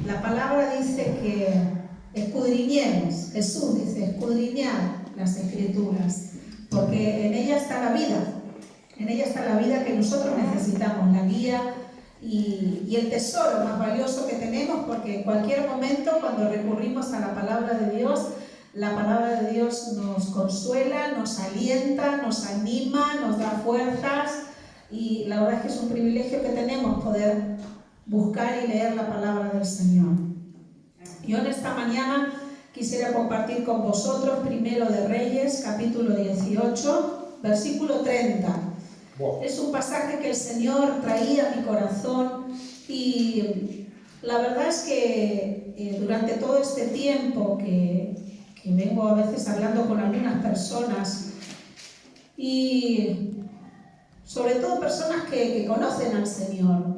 La palabra dice que escudriñemos, Jesús dice, escudriñad las Escrituras, porque en ella está la vida que nosotros necesitamos, la guía y el tesoro más valioso que tenemos, porque en cualquier momento cuando recurrimos a la palabra de Dios, la palabra de Dios nos consuela, nos alienta, nos anima, nos da fuerzas, y la verdad es que es un privilegio que tenemos poder buscar y leer la palabra del Señor. Yo en esta mañana quisiera compartir con vosotros Primero de Reyes, capítulo 18, versículo 30. Es un pasaje que el Señor traía a mi corazón y la verdad es que durante todo este tiempo que vengo a veces hablando con algunas personas y sobre todo personas que conocen al Señor,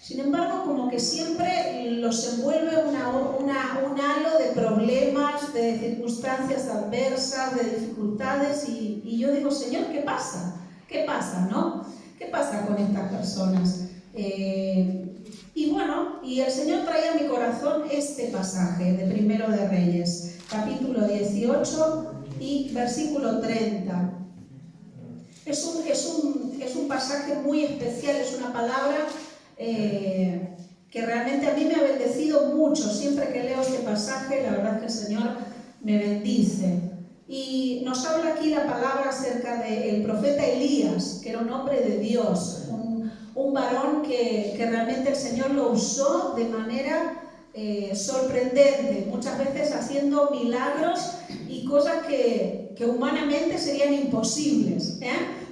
sin embargo como que siempre los envuelve un halo de problemas, de circunstancias adversas, de dificultades y yo digo, Señor, ¿qué pasa? ¿Qué pasa, no? ¿Qué pasa con estas personas? Y bueno, y el Señor traía a mi corazón este pasaje de Primero de Reyes, capítulo 18 y versículo 30. Es un pasaje muy especial, es una palabra que realmente a mí me ha bendecido mucho. Siempre que leo este pasaje, la verdad es que el Señor me bendice. Y nos habla aquí la palabra acerca del profeta Elías, que era un hombre de Dios, un varón que realmente el Señor lo usó de manera sorprendente, muchas veces haciendo milagros y cosas que humanamente serían imposibles,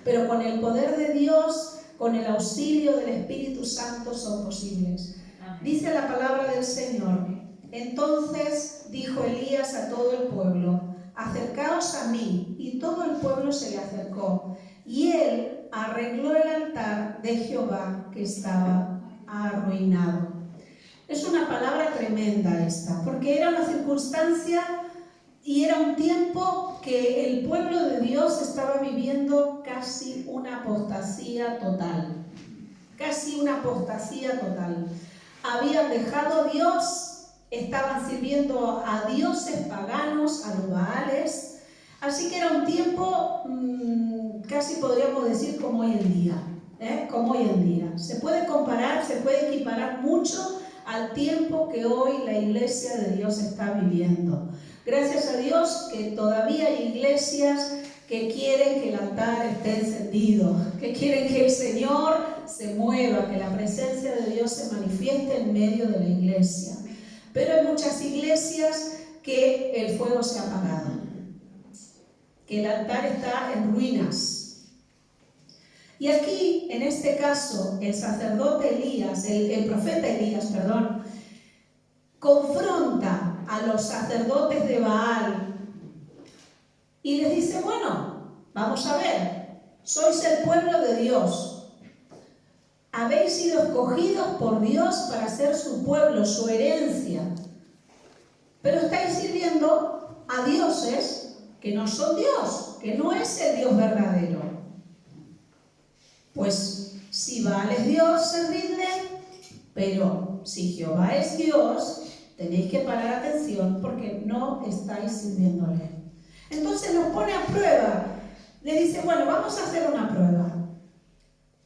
pero con el poder de Dios, con el auxilio del Espíritu Santo son posibles. Amén. Dice la palabra del Señor: entonces dijo Elías a todo el pueblo: acercaos a mí. Y todo el pueblo se le acercó, y él arregló el altar de Jehová que estaba arruinado. Es una palabra tremenda esta, porque era una circunstancia y era un tiempo que el pueblo de Dios estaba viviendo casi una apostasía total. Casi una apostasía total. Habían dejado a Dios, estaban sirviendo a dioses paganos, a los Baales. Así que era un tiempo, casi podríamos decir como hoy en día. Como hoy en día. Se puede comparar, se puede equiparar mucho al tiempo que hoy la iglesia de Dios está viviendo. Gracias a Dios que todavía hay iglesias que quieren que el altar esté encendido, que quieren que el Señor se mueva, que la presencia de Dios se manifieste en medio de la iglesia. Pero hay muchas iglesias que el fuego se ha apagado, que el altar está en ruinas. Y aquí, en este caso, el sacerdote Elías, el profeta Elías, confronta a los sacerdotes de Baal y les dice, bueno, vamos a ver, sois el pueblo de Dios, habéis sido escogidos por Dios para ser su pueblo, su herencia, pero estáis sirviendo a dioses que no son Dios, que no es el Dios verdadero. Pues si Baal es Dios, servidle, pero si Jehová es Dios, tenéis que parar atención porque no estáis sirviéndole. Entonces los pone a prueba. Le dice, bueno, vamos a hacer una prueba.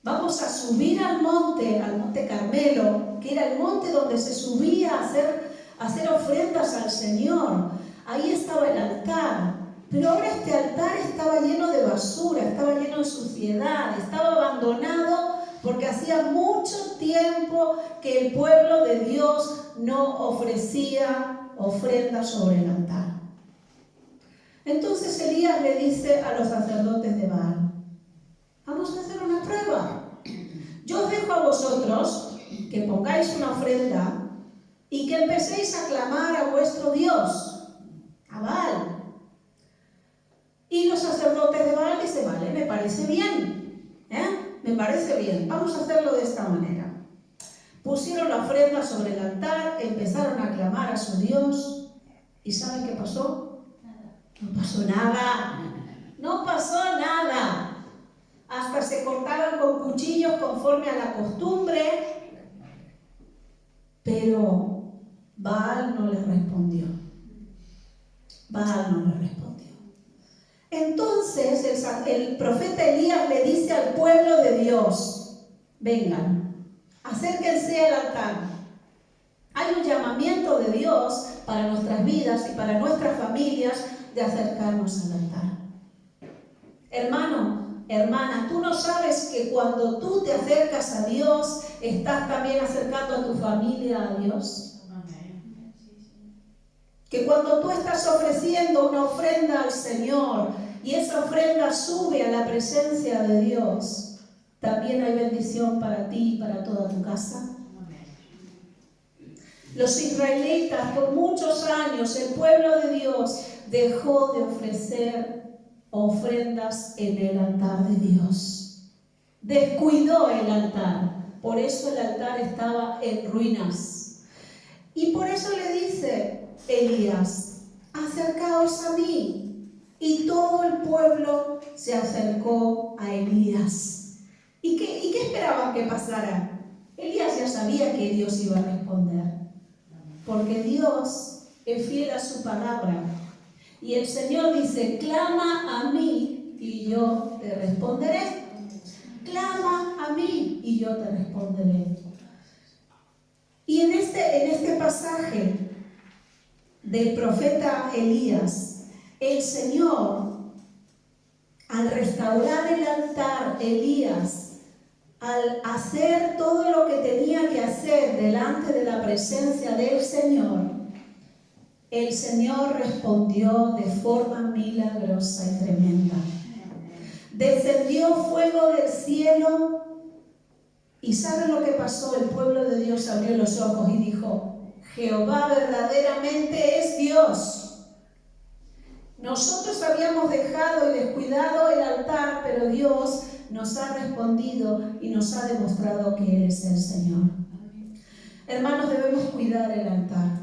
Vamos a subir al monte Carmelo, que era el monte donde se subía a hacer ofrendas al Señor. Ahí estaba el altar. Pero ahora este altar estaba lleno de basura, estaba lleno de suciedad, estaba abandonado porque hacía mucho tiempo que el pueblo de Dios no ofrecía ofrendas sobre el altar. Entonces Elías le dice a los sacerdotes de Baal, vamos a hacer una prueba. Yo os dejo a vosotros que pongáis una ofrenda y que empecéis a clamar a vuestro Dios, a Baal. Y los sacerdotes de Baal dicen, vale, me parece bien, me parece bien, vamos a hacerlo de esta manera. Pusieron la ofrenda sobre el altar, empezaron a clamar a su Dios, ¿y saben qué pasó? No pasó nada, no pasó nada. Hasta se cortaban con cuchillos conforme a la costumbre, pero Baal no le respondió. Baal no le respondió. Entonces el profeta Elías le dice al pueblo de Dios: vengan, acérquense al altar. Hay un llamamiento de Dios para nuestras vidas y para nuestras familias de acercarnos al altar. Hermano, hermana, tú no sabes que cuando tú te acercas a Dios, estás también acercando a tu familia a Dios. Que cuando tú estás ofreciendo una ofrenda al Señor y esa ofrenda sube a la presencia de Dios, también hay bendición para ti y para toda tu casa. Los israelitas, por muchos años, el pueblo de Dios dejó de ofrecer ofrendas en el altar de Dios. Descuidó el altar. Por eso el altar estaba en ruinas. Y por eso le dice Elías: acercaos a mí. Y todo el pueblo se acercó a Elías. ¿Y qué esperaban que pasara? Elías ya sabía que Dios iba a responder. Porque Dios es fiel a su palabra. Y el Señor dice: clama a mí y yo te responderé. Clama a mí y yo te responderé. Y en este pasaje del profeta Elías, el Señor, al restaurar el altar, Elías, al hacer todo lo que tenía que hacer delante de la presencia del Señor, el Señor respondió de forma milagrosa y tremenda. Descendió fuego del cielo y ¿saben lo que pasó? El pueblo de Dios abrió los ojos y dijo: Jehová verdaderamente es Dios. Nosotros habíamos dejado y descuidado el altar, pero Dios nos ha respondido y nos ha demostrado que Él es el Señor. Hermanos, debemos cuidar el altar.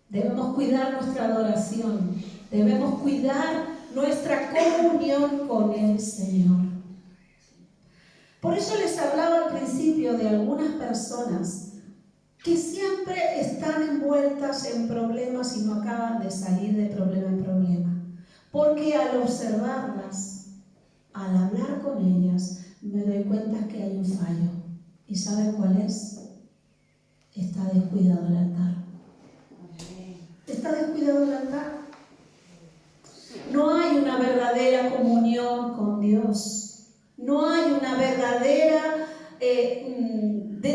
Debemos cuidar nuestra adoración. Debemos cuidar nuestra comunión con el Señor. Por eso les hablaba al principio de algunas personas que siempre están envueltas en problemas y no acaban de salir de problema en problema. Porque al observarlas, al hablar con ellas, me doy cuenta que hay un fallo. ¿Y saben cuál es? Está descuidado el altar. Está descuidado el altar. No hay una verdadera comunión con Dios. No hay una verdadera,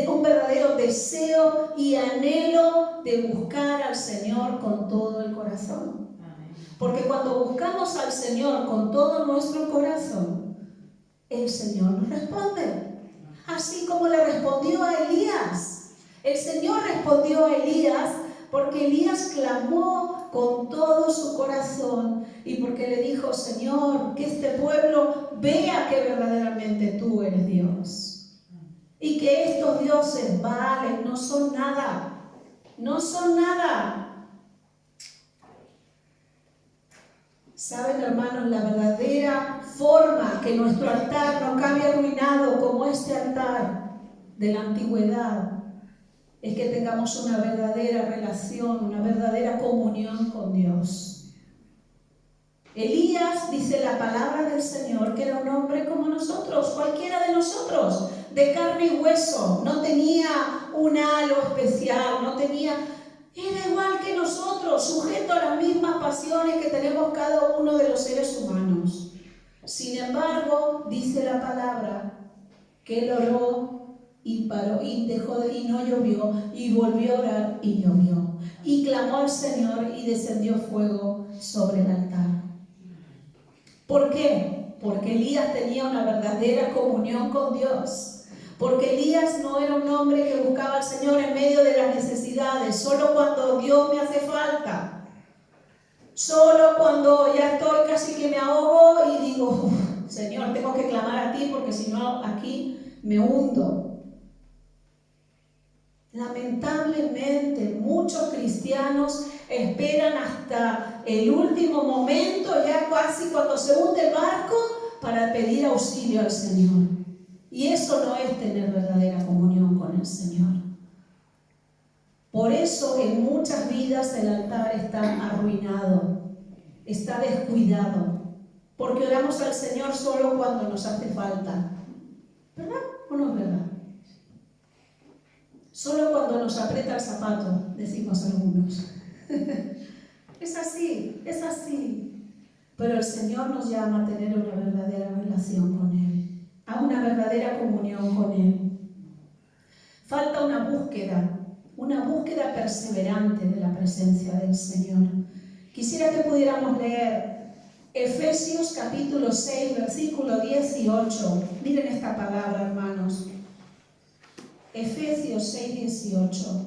un verdadero deseo y anhelo de buscar al Señor con todo el corazón. Porque cuando buscamos al Señor con todo nuestro corazón, el Señor nos responde. Así como le respondió a Elías. El Señor respondió a Elías porque Elías clamó con todo su corazón y porque le dijo: Señor, que este pueblo vea que verdaderamente tú eres Dios. Y que estos dioses Baales no son nada. No son nada. Saben, hermanos, la verdadera forma que nuestro altar no cabe arruinado como este altar de la antigüedad es que tengamos una verdadera relación, una verdadera comunión con Dios. Elías, dice la palabra del Señor, que era un hombre como nosotros, cualquiera de nosotros, de carne y hueso. No tenía un halo especial, era igual que nosotros, sujeto a las mismas pasiones que tenemos cada uno de los seres humanos. Sin embargo, dice la palabra que él oró y paró y no llovió, y volvió a orar y llovió, y clamó al Señor y descendió fuego sobre el altar. ¿Por qué? Porque Elías tenía una verdadera comunión con Dios. Porque Elías no era un hombre que buscaba al Señor en medio de las necesidades, solo cuando Dios me hace falta, solo cuando ya estoy casi que me ahogo y digo: Señor, tengo que clamar a ti porque si no aquí me hundo. Lamentablemente, muchos cristianos esperan hasta el último momento, ya casi cuando se hunde el barco, para pedir auxilio al Señor. Y eso no es tener verdadera comunión con el Señor. Por eso en muchas vidas el altar está arruinado, está descuidado, porque oramos al Señor solo cuando nos hace falta. ¿Verdad o no es verdad? Solo cuando nos aprieta el zapato, decimos algunos. Es así, es así. Pero el Señor nos llama a tener una verdadera relación con Él, a una verdadera comunión con Él. Falta una búsqueda perseverante de la presencia del Señor. Quisiera que pudiéramos leer Efesios capítulo 6, versículo 18. Miren esta palabra, hermanos. Efesios 6, 18.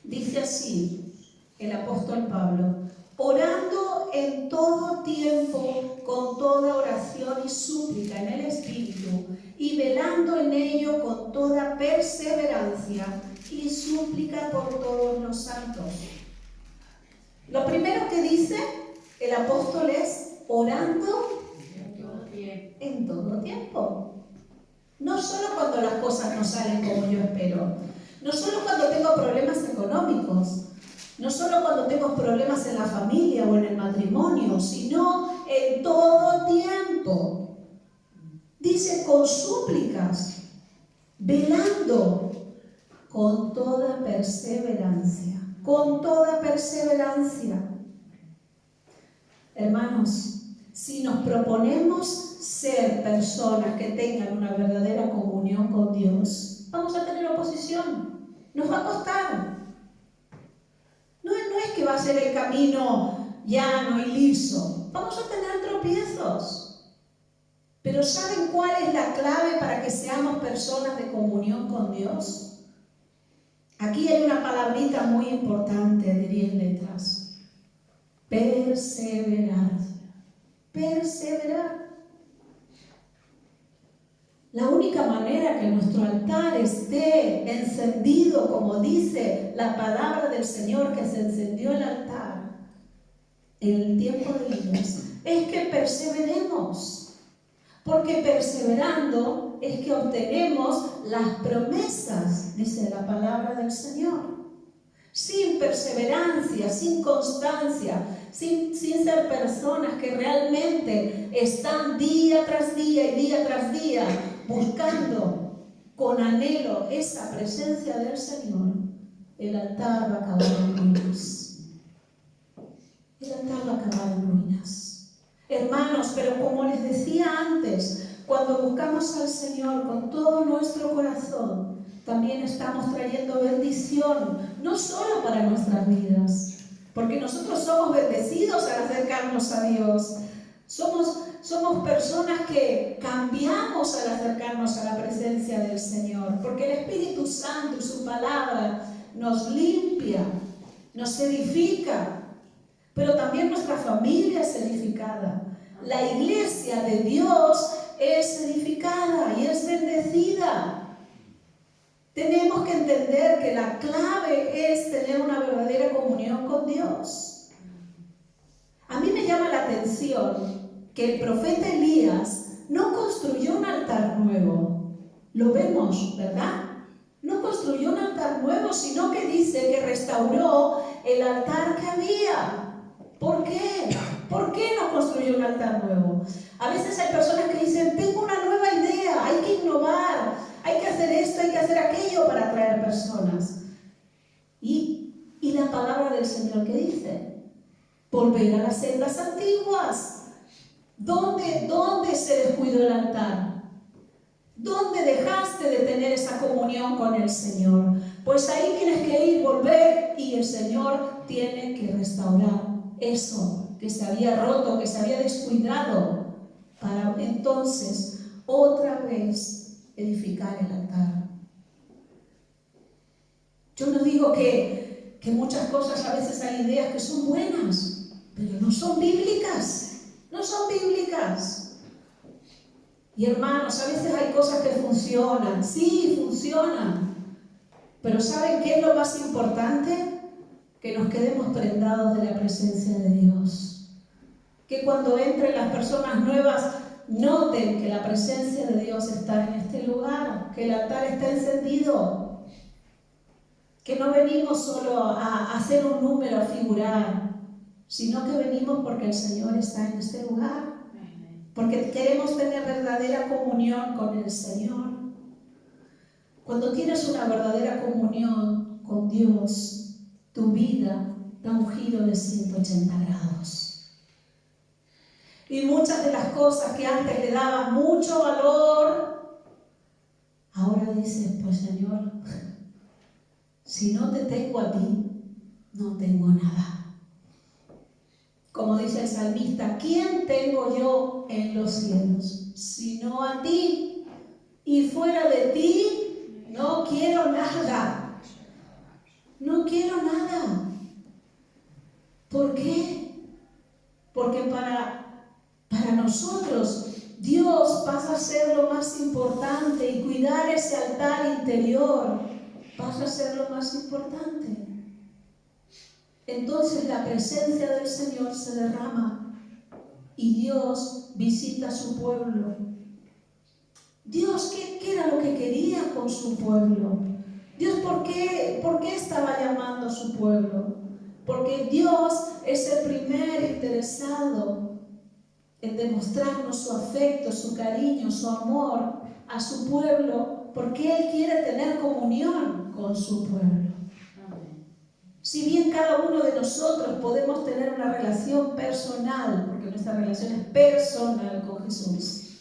Dice así el apóstol Pablo: orando en todo tiempo con toda oración y súplica en el Espíritu, y velando en ello con toda perseverancia y súplica por todos los santos. Lo primero que dice el apóstol es orando en todo tiempo. No solo cuando las cosas no salen como yo espero, no solo cuando tengo problemas económicos, no solo cuando tengo problemas en la familia o en el matrimonio, sino en todo tiempo. Dice con súplicas, velando con toda perseverancia, con toda perseverancia. Hermanos, si nos proponemos ser personas que tengan una verdadera comunión con Dios, vamos a tener oposición, nos va a costar. No es que va a ser el camino llano y liso, vamos a tener tropiezos. Pero ¿saben cuál es la clave para que seamos personas de comunión con Dios? Aquí hay una palabrita muy importante de 10 letras. Perseverar. Perseverar. La única manera que nuestro altar esté encendido, como dice la palabra del Señor, que se encendió el altar en el tiempo de Elías, es que perseveremos. Porque perseverando es que obtenemos las promesas, dice la palabra del Señor. Sin perseverancia, sin constancia, sin ser personas que realmente están día tras día y día tras día buscando con anhelo esa presencia del Señor, el altar va a acabar en ruinas. El altar va a acabar en ruinas. Hermanos, pero como les decía antes, cuando buscamos al Señor con todo nuestro corazón, también estamos trayendo bendición, no solo para nuestras vidas, porque nosotros somos bendecidos al acercarnos a Dios. Somos personas que cambiamos al acercarnos a la presencia del Señor, porque el Espíritu Santo y su palabra nos limpia, nos edifica, pero también nuestra familia es edificada. La iglesia de Dios es edificada y es bendecida. Tenemos que entender que la clave es tener una verdadera comunión con Dios. A mí me llama la atención que el profeta Elías no construyó un altar nuevo. Lo vemos, ¿verdad? No construyó un altar nuevo, sino que dice que restauró el altar que había. ¿Por qué? ¿Por qué no construyó un altar nuevo? A veces hay personas que dicen, tengo una nueva idea, hay que innovar, hay que hacer esto, hay que hacer aquello para atraer personas. Y la palabra del Señor, ¿qué dice? Volver a las sendas antiguas. ¿Dónde se descuidó el altar? ¿Dónde dejaste de tener esa comunión con el Señor? Pues ahí tienes que ir, volver, y el Señor tiene que restaurar eso que se había roto, que se había descuidado, para entonces otra vez edificar el altar. Yo no digo que muchas cosas, a veces hay ideas que son buenas, pero no son bíblicas. No son bíblicas. Y hermanos, a veces hay cosas que funcionan, sí, funcionan. Pero ¿saben qué es lo más importante? Que nos quedemos prendados de la presencia de Dios. Que cuando entren las personas nuevas, noten que la presencia de Dios está en este lugar, que el altar está encendido. que no venimos solo a hacer un número, a figurar, sino que venimos porque el Señor está en este lugar, porque queremos tener verdadera comunión con el Señor. Cuando tienes una verdadera comunión con Dios, tu vida da un giro de 180 grados. Y muchas de las cosas que antes le dabas mucho valor, ahora dices, pues Señor, si no te tengo a ti, no tengo nada. Como dice el salmista, ¿quién tengo yo en los cielos? Sino a ti, y fuera de ti no quiero nada. No quiero nada. ¿Por qué? Porque para nosotros Dios pasa a ser lo más importante y cuidar ese altar interior pasa a ser lo más importante. Entonces la presencia del Señor se derrama y Dios visita a su pueblo. Dios, ¿qué era lo que quería con su pueblo? Dios, ¿por qué estaba llamando a su pueblo? Porque Dios es el primer interesado en demostrarnos su afecto, su cariño, su amor a su pueblo, porque Él quiere tener comunión con su pueblo. Si bien cada uno de nosotros podemos tener una relación personal, porque nuestra relación es personal con Jesús,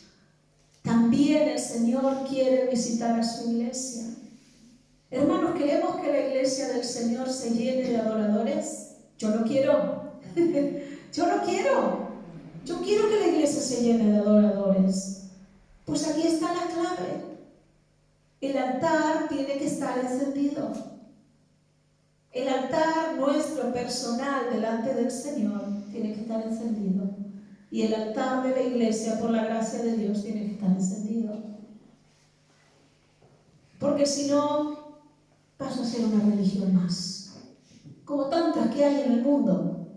también el Señor quiere visitar a su iglesia. Hermanos, ¿queremos que la iglesia del Señor se llene de adoradores? Yo lo quiero. Yo lo quiero. Yo quiero que la iglesia se llene de adoradores. Pues aquí está la clave. El altar tiene que estar encendido. El altar nuestro personal delante del Señor tiene que estar encendido. Y el altar de la iglesia, por la gracia de Dios, tiene que estar encendido. Porque si no, pasa a ser una religión más, como tantas que hay en el mundo.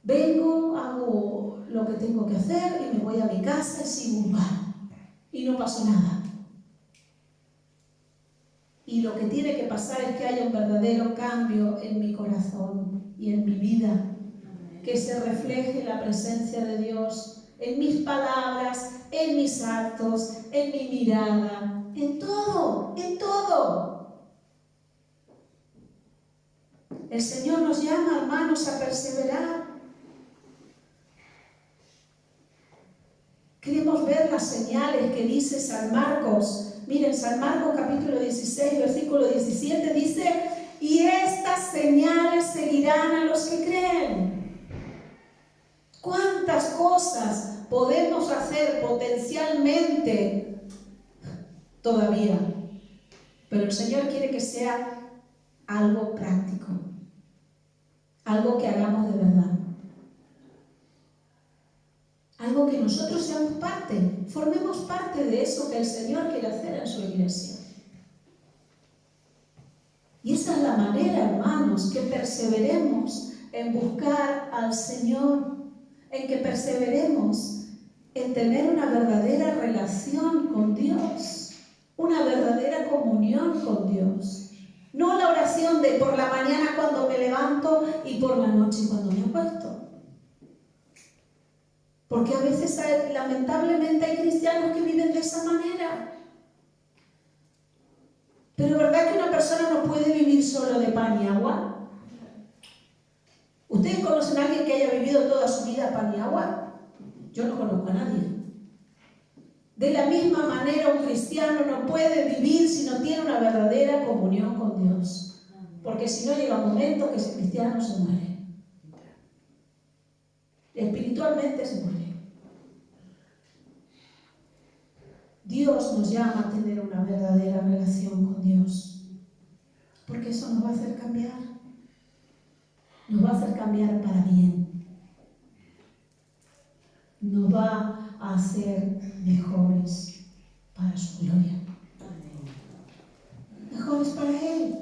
Vengo, hago lo que tengo que hacer y me voy a mi casa y sigo igual. Y no pasó nada. Y lo que tiene que pasar es que haya un verdadero cambio en mi corazón y en mi vida. Que se refleje la presencia de Dios en mis palabras, en mis actos, en mi mirada, en todo, en todo. El Señor nos llama, hermanos, a perseverar. Queremos ver las señales que dice San Marcos. Miren, San Marcos capítulo 16, versículo 17 dice: y estas señales seguirán a los que creen. ¿Cuántas cosas podemos hacer potencialmente todavía? Pero el Señor quiere que sea algo práctico, algo que hagamos de verdad, algo que nosotros seamos parte, formemos parte de eso que el Señor quiere hacer en su iglesia. Y esa es la manera, hermanos, que perseveremos en buscar al Señor, en que perseveremos en tener una verdadera relación con Dios, una verdadera comunión con Dios. No la oración de por la mañana cuando me levanto y por la noche cuando me acuesto. Porque a veces lamentablemente hay cristianos que viven de esa manera. Pero ¿verdad que una persona no puede vivir solo de pan y agua? ¿Ustedes conocen a alguien que haya vivido toda su vida pan y agua? Yo no conozco a nadie. De la misma manera, un cristiano no puede vivir si no tiene una verdadera comunión con Dios. Porque si no, llega un momento que ese cristiano se muere. Espiritualmente se muere. Dios nos llama a tener una verdadera relación con Dios. Porque eso nos va a hacer cambiar. Nos va a hacer cambiar para bien. Nos va a hacer mejores para su gloria. Mejores para Él.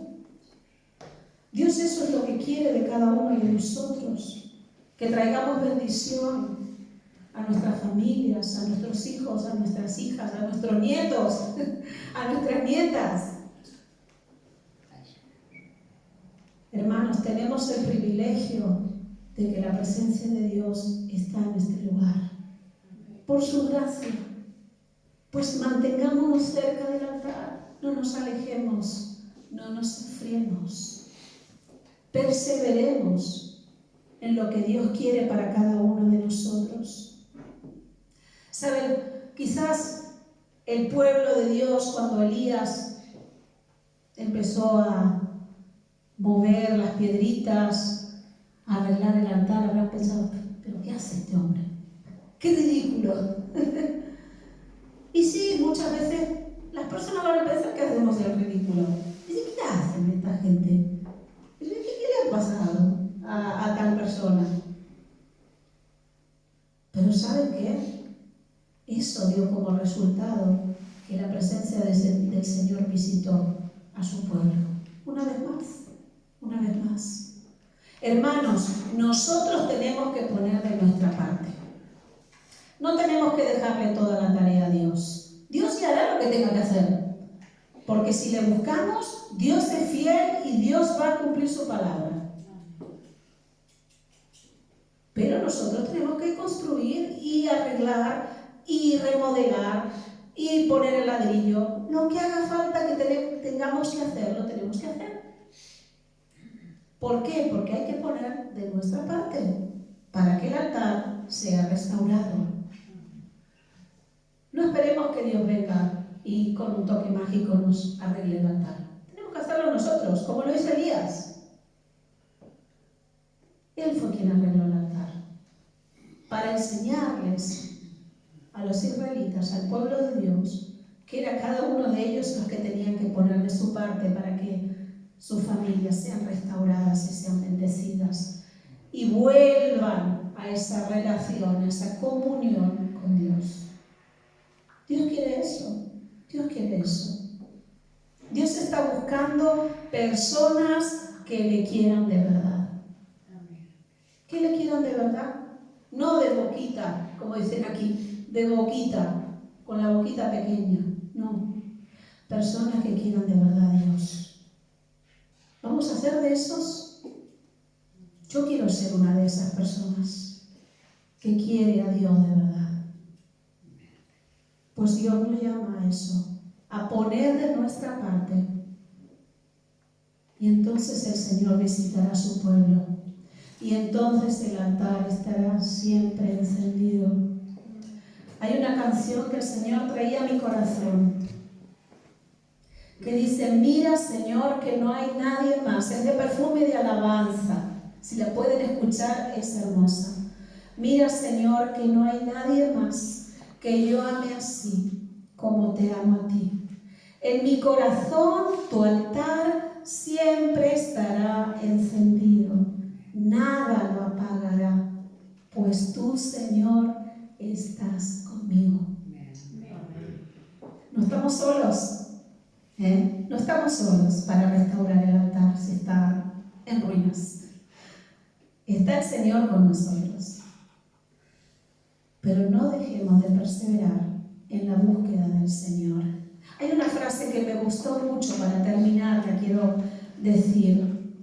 Dios eso es lo que quiere de cada uno de nosotros. Que traigamos bendición a nuestras familias, a nuestros hijos, a nuestras hijas, a nuestros nietos, a nuestras nietas. hermanos, tenemos el privilegio de que la presencia de Dios está en este lugar. Por su gracia, pues mantengámonos cerca del altar, no nos alejemos, no nos enfriemos. Perseveremos en lo que Dios quiere para cada uno de nosotros. ¿Saben? Quizás el pueblo de Dios, cuando Elías empezó a mover las piedritas, a arreglar el altar, habrán pensado, ¿pero qué hace este hombre? ¡Qué ridículo! Y sí, muchas veces las personas van a pensar que hacemos el ridículo. Dicen, ¿qué hacen esta gente? ¿Qué le ha pasado a tal persona? Pero ¿saben qué? Eso dio como resultado que la presencia del Señor visitó a su pueblo. Una vez más. Hermanos, nosotros tenemos que poner de nuestra parte. No tenemos que dejarle toda la tarea a Dios. Dios ya hará lo que tenga que hacer. Porque si le buscamos, Dios es fiel y Dios va a cumplir su palabra. Pero nosotros tenemos que construir y arreglar y remodelar y poner el ladrillo. Lo que haga falta que tengamos que hacer, lo tenemos que hacer. ¿Por qué? Porque hay que poner de nuestra parte para que el altar sea restaurado. No esperemos que Dios venga y con un toque mágico nos arregle el altar. Tenemos que hacerlo nosotros, como lo hizo Elías. Él fue quien arregló el altar para enseñarles a los israelitas, al pueblo de Dios, que era cada uno de ellos los que tenían que poner de su parte para que sus familias sean restauradas y sean bendecidas y vuelvan a esa relación, a esa comunión con Dios. Dios quiere eso. Dios quiere eso. Dios está buscando personas que le quieran de verdad. Que le quieran de verdad. No de boquita, como dicen aquí, de boquita, con la boquita pequeña. No. Personas que quieran de verdad a Dios. ¿Vamos a ser de esos? Yo quiero ser una de esas personas que quiere a Dios de verdad. Pues Dios nos llama a eso, a poner de nuestra parte. Y entonces el Señor visitará a su pueblo. Y entonces el altar estará siempre encendido. Hay una canción que el Señor traía a mi corazón, que dice, mira Señor que no hay nadie más. Es de perfume de alabanza. Si la pueden escuchar, es hermosa. Mira Señor que no hay nadie más que yo ame así como te amo a ti. En mi corazón tu altar siempre estará encendido. Nada lo apagará, pues tú Señor estás conmigo. No estamos solos. No estamos solos para restaurar el altar si está en ruinas. Está el Señor con nosotros. Pero no dejemos de perseverar en la búsqueda del Señor. Hay una frase que me gustó mucho para terminar, la quiero decir.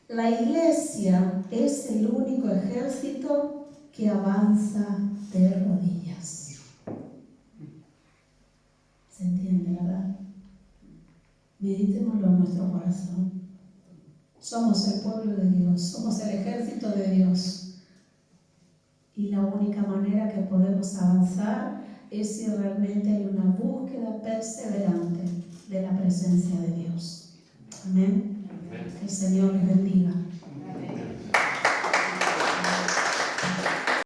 La iglesia es el único ejército que avanza de rodillas. ¿Se entiende, verdad? Meditémoslo en nuestro corazón. Somos el pueblo de Dios, somos el ejército de Dios. Y la única manera que podemos avanzar es si realmente hay una búsqueda perseverante de la presencia de Dios. Amén. Que el Señor les bendiga. Amén.